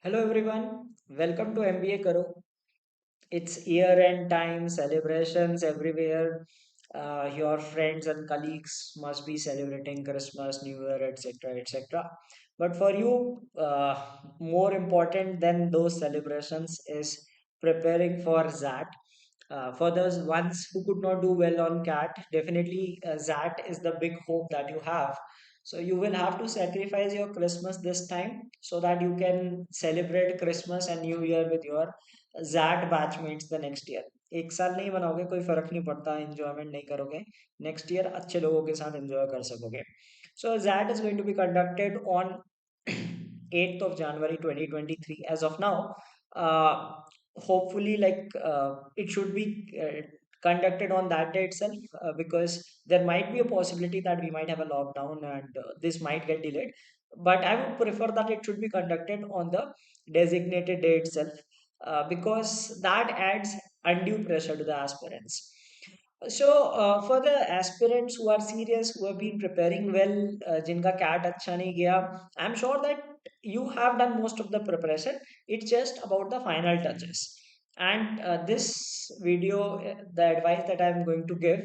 Hello everyone, welcome to MBA Karo. It's year-end time, celebrations everywhere. Your friends and colleagues must be celebrating Christmas, New Year, etc., etc. But for you, more important than those celebrations is preparing for ZAT. For those ones who could not do well on CAT, definitely ZAT is the big hope that you have. So you will have to sacrifice your Christmas this time so that you can celebrate Christmas and New Year with your जैट batchmates the next year. एक साल नहीं बनाओगे कोई फर्क नहीं पड़ता, enjoyment नहीं करोगे, नेक्स्ट ईयर अच्छे लोगों के साथ एंजॉय कर सकोगे। So that is going to be conducted on 8th of January 2023 as of now. Hopefully it should be conducted on that day itself, because there might be a possibility that we might have a lockdown and this might get delayed, but I would prefer that it should be conducted on the designated day itself, because that adds undue pressure to the aspirants. So, for the aspirants who are serious, who have been preparing well, जिनका CAT अच्छा नहीं गया, I'm sure that you have done most of the preparation. It's just about the final touches. And this video, the advice that I'm going to give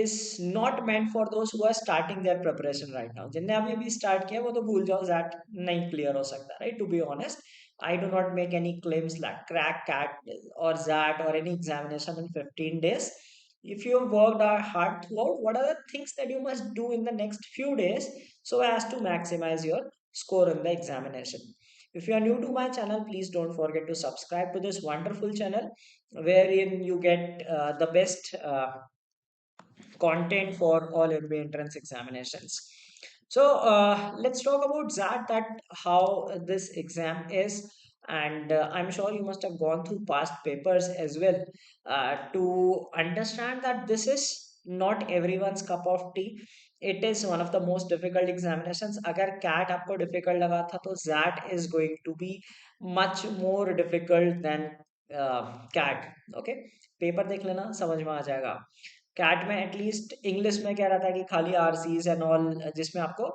is not meant for those who are starting their preparation right now. जिनने अभी अभी start किया वो तो भूल जाओ, that नहीं clear हो सकता, right? To be honest, I do not make any claims like crack CAT or ZAT or any examination in 15 days. If you have worked hard throughout, what are the things that you must do in the next few days so as to maximize your score in the examination? If you are new to my channel, please don't forget to subscribe to this wonderful channel wherein you get the best content for all MBA entrance examinations. So let's talk about that how this exam is, and I'm sure you must have gone through past papers as well to understand that this is not everyone's cup of tea. It is one of the most difficult examinations. अगर CAT आपको difficult लगा था तो ZAT is going to be much more difficult than CAT. Okay, paper देख लेना, समझ में आ जाएगा। कैट में एटलीस्ट इंग्लिश में कह रहा था कि खाली आरसीज एंड ऑल, जिसमें आपको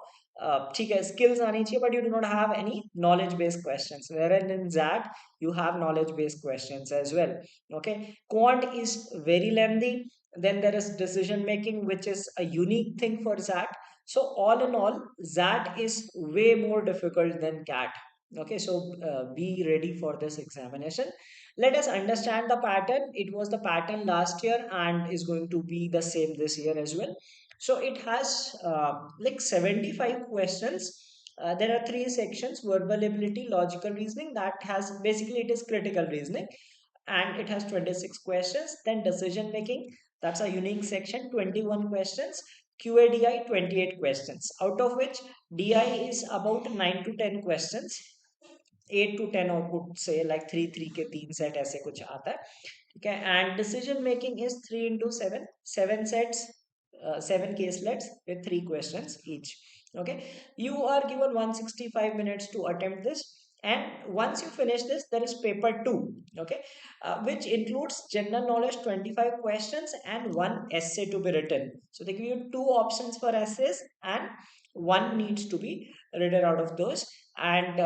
ठीक है स्किल्स आनी चाहिए, but you do not have any knowledge based questions, where in that you have knowledge based questions as well. Okay, quant is very lengthy. Then there is decision making, which is a unique thing for ZAT. So all in all, ZAT is way more difficult than CAT. Okay, so be ready for this examination. Let us understand the pattern. It was the pattern last year and is going to be the same this year as well. So it has like 75 questions. There are three sections: verbal ability, logical reasoning, that has basically it is critical reasoning, and it has 26 questions. Then decision making, that's a unique section, 21 questions. QADI 28 questions, out of which DI is about 9 to 10 questions, 8 to 10, और कुछ से like 3 3 के 3 set ऐसे कुछ आता है, ठीक है। And decision making is 3 into 7, 7 sets, 7 caselets with 3 questions each. Okay, you are given 165 minutes to attempt this, and once you finish this there is paper 2. Okay, which includes general knowledge 25 questions and one essay to be written. So they give you two options for essays and one needs to be written out of those. And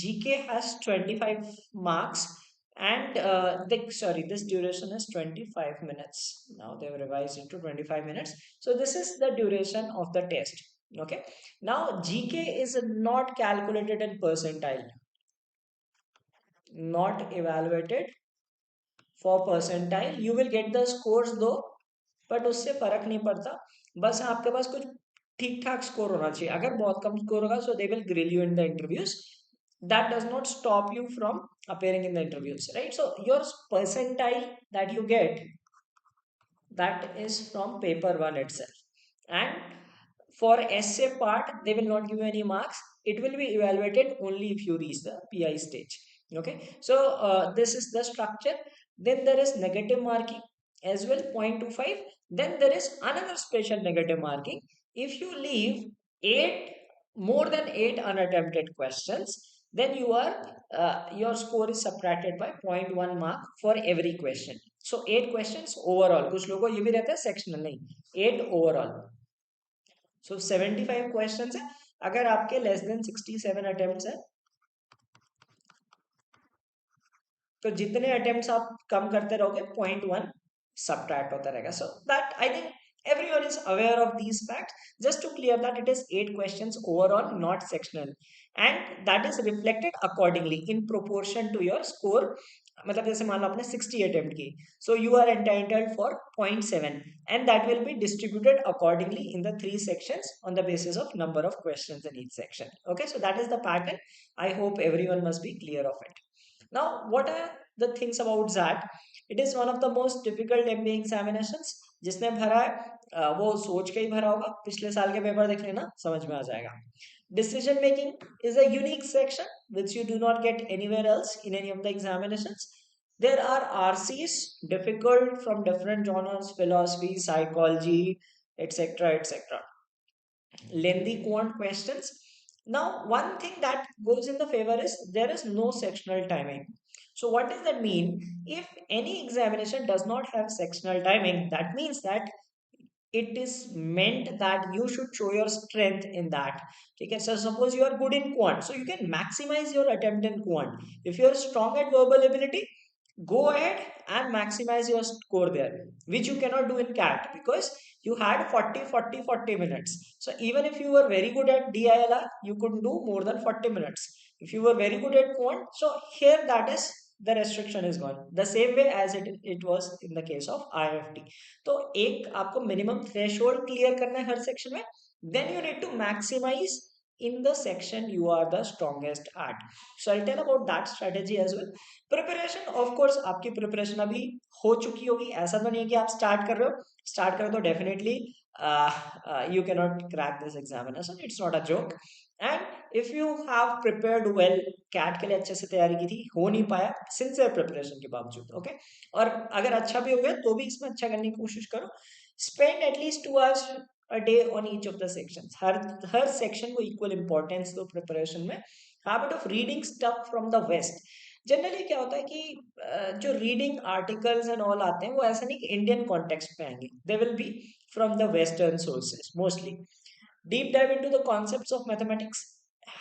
GK has 25 marks, and this duration is 25 minutes. Now they've revised it to 25 minutes. So this is the duration of the test. Okay, now GK is not calculated in percentile, not evaluated for percentile. You will get the scores though, but उससे फर्क नहीं पड़ता, बस आपके पास कुछ ठीक ठाक score होना चाहिए। अगर बहुत कम स्कोर होगा, so they will grill you in the interviews. That does not stop you from appearing in the interviews, right? So your percentile that you get, that is from paper 1 itself. And for essay part they will not give you any marks. It will be evaluated only if you reach the PI stage. Okay, so this is the structure. Then there is negative marking as well, 0.25. Then there is another special negative marking if you leave 8 more than 8 unattempted questions. Then your score is subtracted by 0.1 mark for every question. So 8 questions overall. कुछ लोगों को ये भी रहता है sectional नहीं, 8 overall. So 75 questions है, अगर आपके less than 67 attempts है तो जितने अटेम्प्ट्स आप कम करते रहोगे 0.1 सब्ट्रैक्ट होता रहेगा. So that I think everyone is aware of these facts. Just to clear that, it is 8 questions overall, not sectional, and that is reflected accordingly in proportion to your score. मतलब जैसे मान लो आपने 60 attempt की, so you are entitled for 0.7, and that will be distributed accordingly in the 3 sections on the basis of number of questions in each section. Okay, so that is the pattern. I hope everyone must be clear of it. Now, what are the things about that? It is one of the most difficult MBA examinations. जिसने भरा है वो सोच के ही भरा होगा. पिछले साल के पेपर देख लेना, समझ में आ जाएगा. Decision making is a unique section which you do not get anywhere else in any of the examinations. There are RCs difficult from different genres, philosophy, psychology, etc. etc. Lengthy quant questions. Now, one thing that goes in the favor is there is no sectional timing. So, what does that mean? If any examination does not have sectional timing, that means that it is meant that you should show your strength in that. Okay, so suppose you are good in quant, so you can maximize your attempt in quant. If you are strong at verbal ability, go ahead and maximize your score there, which you cannot do in cat because you had 40 minutes. So even if you were very good at DILR, you could do more than 40 minutes. If you were very good at quant, so here that is the restriction is gone, the same way as it was in the case of IFT. तो एक आपको minimum threshold clear करना है हर section में, then you need to maximize in the section you are the strongest at. So I'll tell about that strategy as well. Preparation, of course आपकी preparation अभी हो चुकी होगी, ऐसा तो नहीं है कि आप start कर रहे हो. Start करो तो definitely you cannot crack this examination. It's not a joke. And if you have prepared well, CAT के लिए अच्छे से तैयारी की थी, हो नहीं पाया सिंसियर प्रिपरेशन के बावजूद, ओके, और अगर अच्छा भी हो गया तो भी इसमें अच्छा करने की कोशिश करो. Spend at least 2 hours a day on each of the sections. हर सेक्शन को इक्वल इंपॉर्टेंस दो प्रिपरेशन में. Habit of reading stuff from the West. Generally क्या होता है कि जो रीडिंग आर्टिकल्स एंड ऑल आते हैं वो ऐसा नहीं कि इंडियन कॉन्टेक्स्ट पे आएंगे, they will be from the western sources mostly. Deep dive into the concepts of mathematics.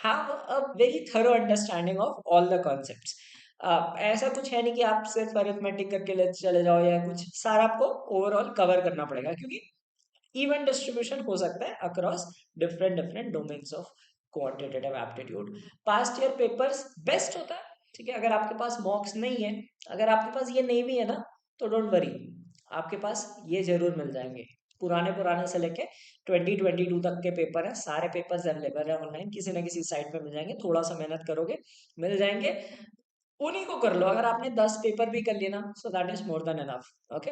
Have a very thorough understanding of all the concepts. ऐसा कुछ है नहीं कि आप सिर्फ अरिथमेटिक करके ले चले जाओ या कुछ, सारा आपको ओवरऑल कवर करना पड़ेगा क्योंकि इवन डिस्ट्रीब्यूशन हो सकता है across different different domains of quantitative aptitude. Past year papers best होता है, ठीक है. अगर आपके पास मॉक्स नहीं है, अगर आपके पास ये नहीं भी है ना, तो डोंट वरी, आपके पास ये जरूर मिल जाएंगे. पुराने पुराने से लेके 2022 तक के पेपर है, सारे पेपर्स अवेलेबल है ऑनलाइन, किसी ना किसी साइट पे मिल जाएंगे. थोड़ा सा मेहनत करोगे मिल जाएंगे, उन्हीं को कर लो. अगर आपने 10 पेपर भी कर लिए ना, so that is more than enough. Okay,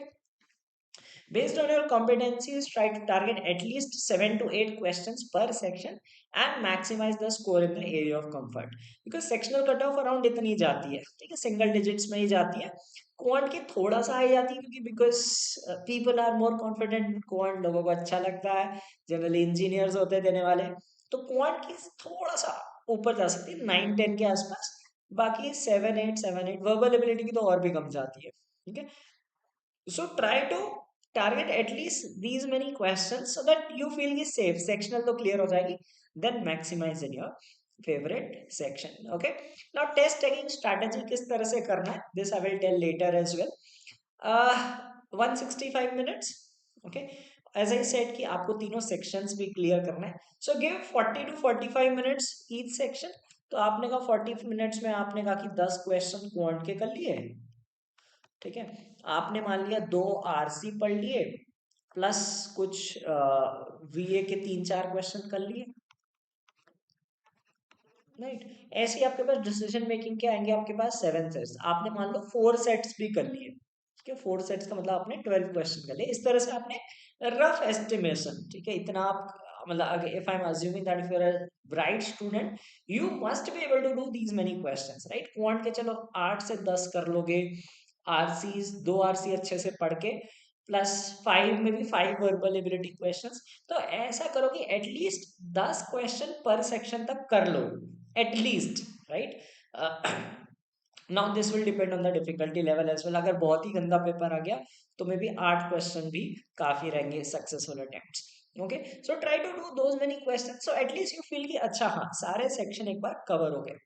based on your competencies, try to target at least 7 to 8 questions per section and maximize the score in the area of comfort. Because sectional cutoff around इतनी जाती है, ठीक है, single digits में ही जाती है. Quant की थोड़ा सा आई जाती है क्योंकि because people are more confident. Quant लोगों को अच्छा लगता है, जनरली इंजीनियर्स होते हैं देने वाले, तो क्वांट की थोड़ा सा ऊपर जा सकती है 9-10 के आसपास. बाकी 7-8 वर्बल एबिलिटी की तो और भी कम जाती है, ठीक है. So try to target at least these many questions so that you feel कि safe. Sectional तो clear हो जाएगी, then maximize in your favorite section. Okay. Now test taking strategy किस तरह से करना है, this I will tell later as well. 165 minutes. Okay. As I said कि आपको तीनों sections भी clear करना है. So give 40 to 45 minutes each section. तो आपने कहा 40 minutes में आपने कहा कि 10 question quant के कर लिए, ठीक है. आपने मान लिया 2 आरसी पढ़ लिए प्लस कुछ वीए के 3-4 क्वेश्चन कर लिए, राइट. ऐसे ही आपके पास डिसीजन मेकिंग के आएंगे आपके पास 7 सेट्स. आपने मान लो 4 सेट्स भी कर लिए, ठीक है. 4 सेट्स का मतलब आपने 12 क्वेश्चन कर लिए. इस तरह से आपने रफ एस्टिमेशन, ठीक है, इतना आप मतलब if I am assuming that if you are a bright student you must be able to do these many questions, right. Quant के चलो 8 से 10 कर लोगे, आरसी 2 आरसी अच्छे से पढ़ के प्लस 5 में भी 5 वर्बल एबिलिटी क्वेश्चंस, तो ऐसा करो कि एटलीस्ट 10 क्वेश्चन पर सेक्शन तक कर लो at least, right. Now this will depend on the difficulty level as well. अगर बहुत ही गंदा पेपर आ गया तो मे बी 8 क्वेश्चन भी काफी रहेंगे successful attempts. Okay, so try to do those many question so at least you feel कि अच्छा हाँ सारे सेक्शन एक बार कवर हो गए.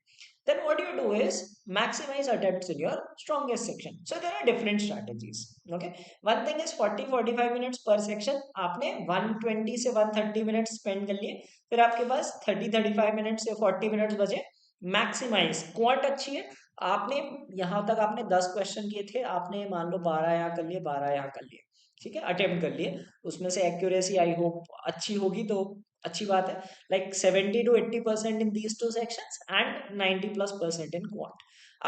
then what you do is maximize attempts in your strongest section. So there are different strategies. Okay, one thing is 40-45 minutes per section आपने 120 से 130 minute spend कर लिए, फिर आपके पास 30-35 मिनट से 40 मिनट्स बचे। मैक्सिमाइज क्वांट अच्छी है, आपने यहाँ तक आपने 10 क्वेश्चन किए थे, आपने मान लो 12 यहाँ कर लिए, 12 यहाँ कर लिए, ठीक है, अटेम्प्ट कर लिए, उसमें से एक्यूरेसी आई होप अच्छी होगी तो अच्छी बात है। Like 70-80% in these two sections and 90+% in quant.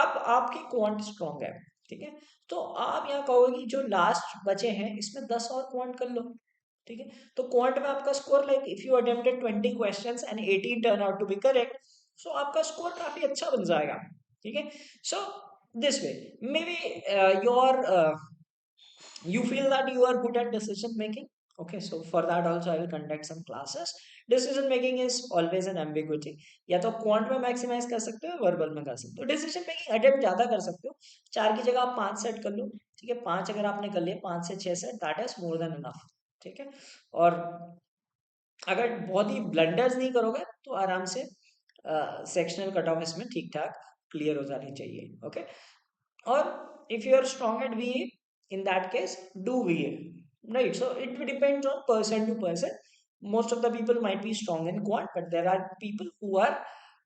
अब आपकी क्वांट स्ट्रॉन्ग है, ठीक है, तो आप यहाँ कहोगे कि जो लास्ट बचे हैं इसमें 10 और क्वांट कर लो, ठीक है। तो क्वांट में आपका score, like if you attempted 20 questions and 18 turn out to be correct, so आपका स्कोर काफी अच्छा बन जाएगा, ठीक है। So this way may be your you feel that you are good at decision making. Okay, so for that also I will conduct some classes. Decision making is always an ambiguity, या तो quant में maximise कर सकते हो, verbal में कर सकते हो। डिसीजन मेकिंग अटेम्प्ट ज्यादा कर सकते हो, 4 की जगह आप 5 सेट कर लो, ठीक है, 5 अगर आपने कर लिए, 5 से 6 set, that is more than enough, ठीक है। और अगर बहुत ही ब्लंडर्स नहीं करोगे तो आराम से सेक्शनल कट ऑफ इसमें ठीक ठाक क्लियर हो जानी चाहिए। Okay, or if you are strong at VA, in that case do VA, right? So it depends on person to person. Most of the people might be strong in quant, but there are people who are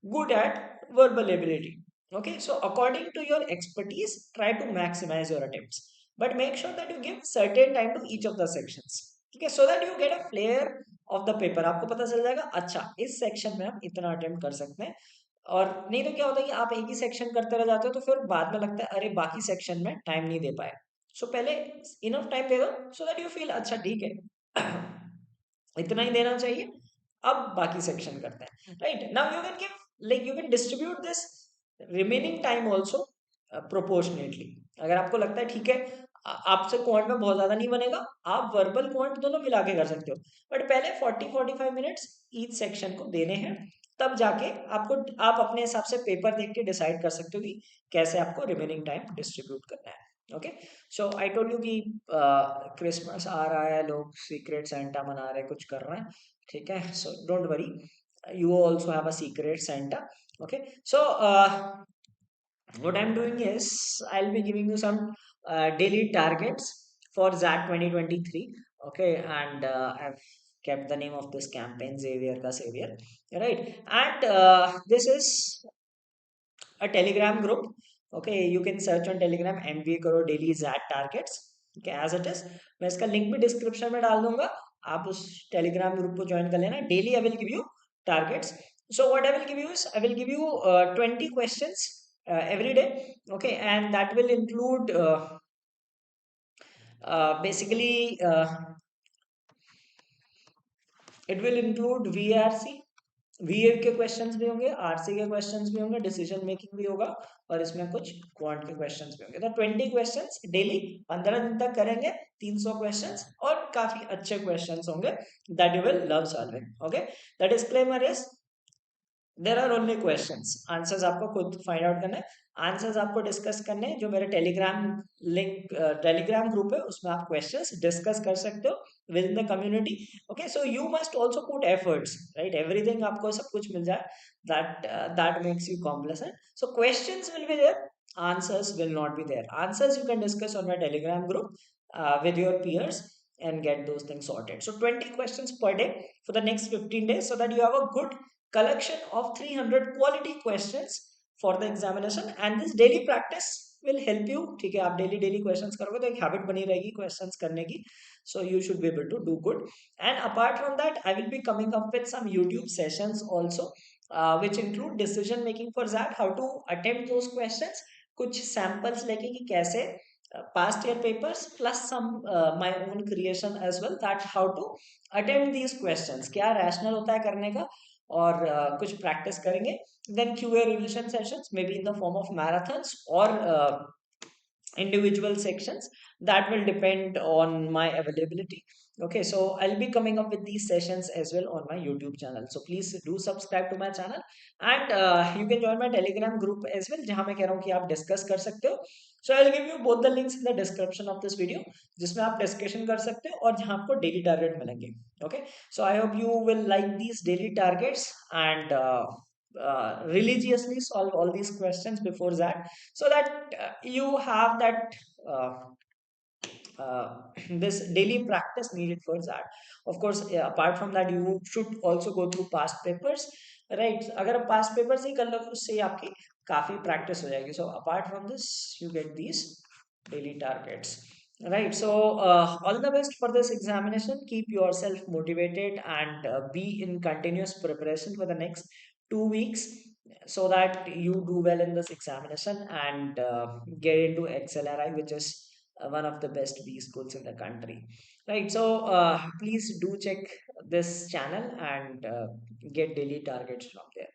good at verbal ability. Okay, so according to your expertise, try to maximize your attempts, but make sure that you give certain time to each of the sections, okay, so that you get a flair of the paper। आपको पता चल जाएगा अच्छा इस section में हम इतना attempt कर सकते हैं। और नहीं तो क्या होता है कि आप एक ही सेक्शन करते रह जाते हो, तो फिर बाद में लगता है अरे बाकी सेक्शन में टाइम नहीं दे पाए। सो पहले इनफ टाइम दे दो सो दैट यू फील अच्छा ठीक है इतना ही देना चाहिए, अब बाकी सेक्शन करते हैं, right. Now you can give, like you can distribute this remaining time also proportionately. अगर आपको लगता है ठीक है आपसे क्वांट में बहुत ज्यादा नहीं बनेगा, आप वर्बल क्वांट दोनों मिला के कर सकते हो, बट पहले 40-45 मिनट्स ईच सेक्शन को देने हैं, तब जाके आपको आप अपने हिसाब से पेपर देख के डिसाइड कर सकते हो कि कैसे आपको रिमेनिंग टाइम डिस्ट्रीब्यूट करना है। Okay, so I told you कि क्रिसमस आ रहा है, लोग सीक्रेट सेंटा मना रहे, कुछ कर रहे हैं, ठीक है, so don't worry, you also have a secret Santa। Okay, so what I'm doing is I'll be giving you some daily targets for ZAT 2023। Okay, and I've kept the name of this campaign Xavier ka Savior, right? And this is a Telegram group। Okay, you can search on Telegram MBA करो daily ZAT targets। Okay, as it is, मैं इसका link भी description में डाल दूंगा, आप उस Telegram group को ज्वाइन कर लेना। Daily I will give you targets. So what I will give you is I will give you 20 questions every day। Okay, and that will include basically it will include VRC, वीए के questions भी होंगे, RC के questions भी होंगे, decision making भी होगा, और इसमें कुछ क्वांट के क्वेश्चंस भी होंगे। तो 20 क्वेश्चंस डेली 15 दिन तक करेंगे, 300 क्वेश्चंस, और काफी अच्छे क्वेश्चंस होंगे that you will love solving. Okay, the disclaimer is there are only questions, answers आपको खुद फाइंड आउट करना है, आंसर्स आपको डिस्कस करने हैं। जो मेरे टेलीग्राम लिंक टेलीग्राम ग्रुप है उसमें आप क्वेश्चंस डिस्कस कर सकते हो with in the community. Okay, so you must also put efforts, right, everything आपको सब कुछ मिल जाए, that makes you complacent. So questions will be there, answers will not be there। Answers you can discuss on my telegram group with your peers and get those things sorted। So 20 questions per day for the next 15 days, so that you have a good collection of 300 quality questions for the examination। And this daily practice will help you, ठीक है, आप daily daily questions करोगे तो एक habit बनी रहेगी questions करने की, so you should be able to do good। And apart from that I will be coming up with some YouTube sessions also which include decision making for that, how to attempt those questions, कुछ samples लेके कि कैसे past year papers plus some my own creation as well, that how to attempt these questions, क्या rational होता है करने का, और कुछ प्रैक्टिस करेंगे। Then QA revision sessions may be in the form of marathons और individual sections, that will depend on my availability। Okay, so I'll be coming up with these sessions as well on my YouTube channel, so please do subscribe to my channel। and you can join my telegram group as well, जहां मैं कह रहा हूँ कि आप discuss कर सकते हो। so I'll give you both the links in the description of this video, जिसमें आप डिस्कशन कर सकते हो और जहां आपको डेली टारगेट मिलेंगे। okay, so I hope you will like these daily targets, and religiously solve all these questions before that, so that you have that uh, uh, this daily practice needed for that. Of course, apart from that, you should also go through past papers, right? अगर आप past papers ही कर लो तो उससे आपकी काफी practice हो जाएगी. So apart from this, you get these daily targets. Right. So all the best for this examination. Keep yourself motivated and be in continuous preparation for the next 2 weeks, so that you do well in this examination and get into XLRI, which is one of the best B schools in the country. Right. So please do check this channel and get daily targets from there.